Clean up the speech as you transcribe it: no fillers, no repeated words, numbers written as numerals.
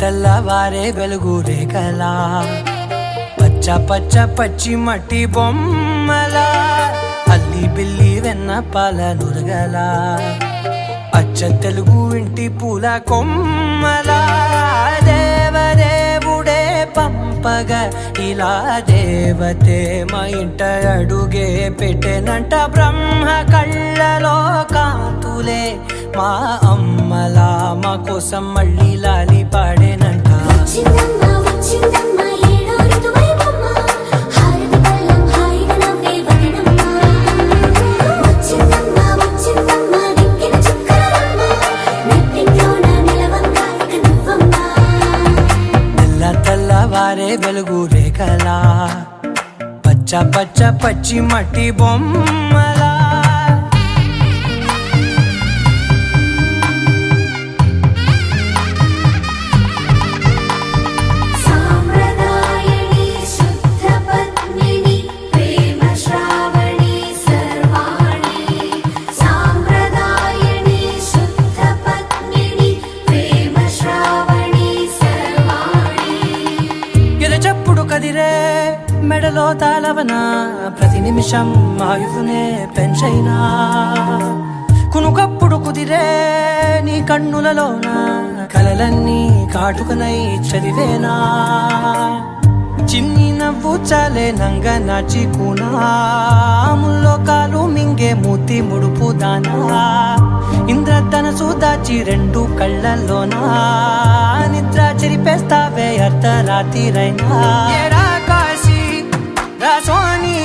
తెల్లవారే వెలుగు రేఖలా పచ్చ పచ్చ పచ్చి మట్టి బొమ్మలా అల్లి బిల్లి వెన్న పాల నురగలా అచ్చ తెలుగు ఇంటి పూల కొమ్మలా దేవదేవుడే పంపగా ఇలా దేవతే మా ఇంట అడుగే పెట్టెనంట బ్రహ్మ కళ్ళలో కాంతులే మా అమ్మలా మా కోసం మళ్ళీ లాలి పాడేనంట. తెల్లవారే వెలుగు రేఖలా పచ్చ పచ్చ పచ్చి మట్టి బొమ్మలా కదిరే మెడలో తాళవన ప్రతి నిమిషం ఆయుధునే పెంచైనా కునుకప్పుడు కుదిరే నీ కన్నులలోన కలలన్నీ కాటుకనై చదివేనా చిన్ని నవ్వు చాలే నంగ నాచి కూనాముల్లో కాలు మింగే మూతి ముడుపు దానా ఇంద్రధనసు దాచి రెండు కళ్ళల్లోనా నిద్ర చెరిపేస్తావే అర్ధరాత్రిరైనా కాశీ రాసోని